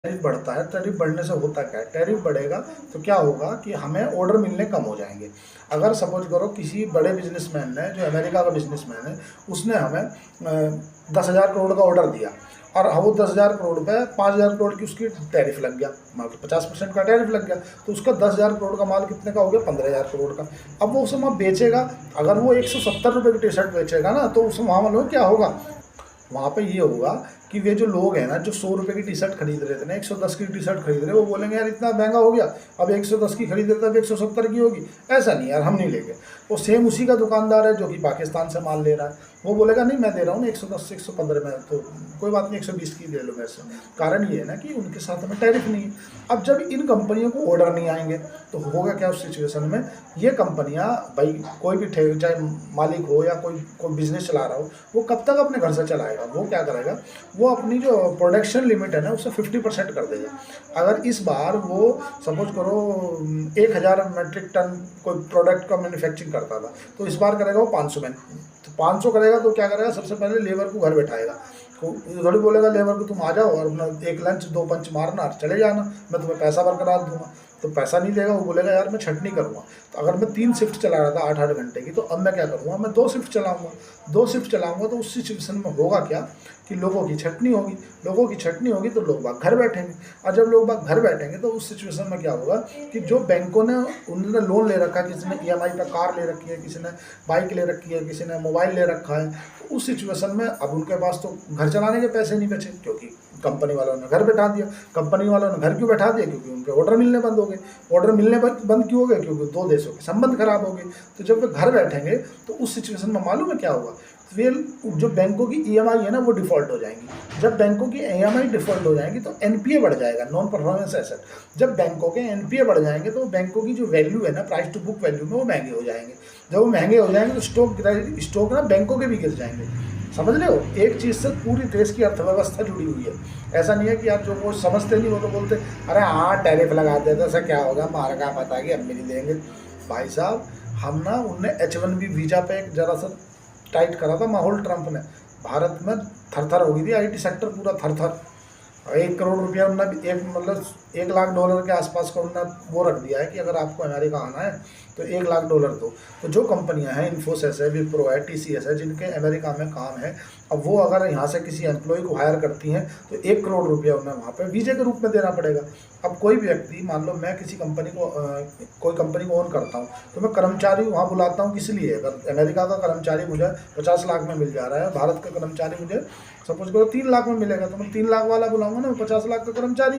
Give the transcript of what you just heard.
Tariff बढ़ता है, tariff बढ़ने से होता क्या है, टैरिफ बढ़ेगा तो क्या होगा कि हमें ऑर्डर मिलने कम हो जाएंगे। अगर सपोज करो किसी बड़े बिजनेसमैन ने, जो अमेरिका का बिजनेसमैन है, उसने हमें 10,000 करोड़ का ऑर्डर दिया और वो 10,000 करोड़ पे 5,000 करोड़ की उसकी टैरिफ लग गया, मतलब 50% का टैरिफ लग गया, तो उसका 10,000 करोड़ का माल कितने का हो गया, 15,000 करोड़ का। अब वो उसे वहाँ बेचेगा, अगर वो 170 रुपये की टी शर्ट बेचेगा ना, तो उस वहाँ मालूम क्या होगा, वहाँ पे ये होगा कि वे जो लोग हैं ना, जो 100 रुपये की टी शर्ट खरीद रहे थे ना, 110 की टी शर्ट खरीद रहे, वो बोलेंगे यार इतना महंगा हो गया, अब 110 की खरीद रहे थे, अब 170 की होगी। ऐसा नहीं यार, हम नहीं लेंगे। वो सेम उसी का दुकानदार है जो कि पाकिस्तान से माल ले रहा है, वो बोलेगा नहीं मैं दे रहा हूँ ना 110 से 115 में, तो कोई बात नहीं 120 की ले लो मेरे से। कारण ये है ना कि उनके साथ में टैरिफ नहीं है। अब जब इन कंपनियों को ऑर्डर नहीं आएंगे तो होगा क्या उस सिचुएशन में, ये कंपनियां, भाई कोई भी चाहे मालिक हो या कोई बिजनेस चला रहा हो, वो कब तक अपने घर से चलाएगा, वो क्या करेगा, वो अपनी जो प्रोडक्शन लिमिट है ना उसे 50% कर देगा। अगर इस बार वो सपोज करो 1,000 मेट्रिक टन कोई प्रोडक्ट का मैन्युफैक्चरिंग करता था, तो इस बार करेगा वो 500 में, तो 500 करेगा तो क्या करेगा, सबसे पहले लेबर को घर बैठाएगा। तो थोड़ी बोलेगा लेबर को तुम आ जाओ और अपना एक लंच 2 पंच मारना चले जाना, मैं तुम्हें पैसा बरकरार दूंगा, तो पैसा नहीं देगा। वो बोलेगा यार मैं छंट नहीं करूँगा। तो अगर मैं 3 शिफ्ट चला रहा था 8-8 घंटे की, तो अब मैं क्या करूँगा, मैं 2 शिफ्ट चलाऊँगा। 2 शिफ्ट चलाऊँगा तो उस सिचुएशन में होगा क्या कि लोगों की छटनी होगी, लोगों की छटनी होगी तो लोग बाग घर बैठेंगे, और जब लोग बाग घर बैठेंगे तो उस सिचुएशन में क्या होगा कि जो बैंकों ने, उन्होंने लोन ले रखा है, किसी ने ईएमआई पे कार ले रखी है, किसी ने बाइक ले रखी है, किसी ने मोबाइल ले रखा है, तो उस सिचुएशन में अब उनके पास तो घर चलाने के पैसे नहीं बचे, क्योंकि कंपनी वालों ने घर बैठा दिया। कंपनी वालों ने घर क्यों बैठा दिया, क्योंकि उनके ऑर्डर मिलने बंद हो गए। ऑर्डर मिलने बंद क्यों हो गए, क्योंकि 2 देशों के संबंध खराब हो गए। तो जब वे घर बैठेंगे तो उस सिचुएशन में मालूम है क्या होगा, फिर जो बैंकों की ईएमआई है ना वो डिफ़ॉल्ट हो जाएंगी। जब बैंकों की ईएमआई डिफ़ॉल्ट हो जाएंगी तो एनपीए बढ़ जाएगा, नॉन परफॉर्मेंस एसेट। जब बैंकों के एनपीए बढ़ जाएंगे तो बैंकों की जो वैल्यू है ना, प्राइस टू बुक वैल्यू में, वो महंगे हो जाएंगे। जब वो महंगे हो जाएंगे तो स्टॉक ना बैंकों के भी गिर जाएंगे। समझ रहे हो, एक चीज़ से पूरी देश की अर्थव्यवस्था जुड़ी हुई है। ऐसा नहीं है कि आप जो वो समझते नहीं, वो तो बोलते अरे हाँ टैरिफ लगा देते ऐसा क्या होगा, हमारा क्या पता कि हम भी नहीं देंगे। भाई साहब, हम ना उनने H1B वीज़ा पे एक जरा सा टाइट करा था माहौल, ट्रंप ने। भारत में थर-थर हो गई थी, आईटी सेक्टर पूरा थर-थर। 1 करोड़ रुपया उन्होंने, एक मतलब $1 लाख के आसपास का उन्होंने वो रख दिया है कि अगर आपको अमेरिका आना है तो $1 लाख दो। तो जो कंपनियां हैं, इन्फोसिस है, विप्रो है, टीसीएस है, जिनके अमेरिका में काम है, अब वो अगर यहाँ से किसी एम्प्लॉय को हायर करती हैं तो 1 करोड़ रुपया उन्हें वहाँ पे वीजे के रूप में देना पड़ेगा। अब कोई भी व्यक्ति, मान लो मैं किसी कंपनी को कोई कंपनी को ओन करता हूँ, तो मैं कर्मचारी वहाँ बुलाता हूँ किस लिए, अगर अमेरिका का कर्मचारी मुझे 50 लाख में मिल जा रहा है, भारत का कर्मचारी मुझे सपोज करो 3 लाख में मिलेगा, तो मैं 3 लाख वाला बुलाऊंगा ना, 50 लाख का कर्मचारी।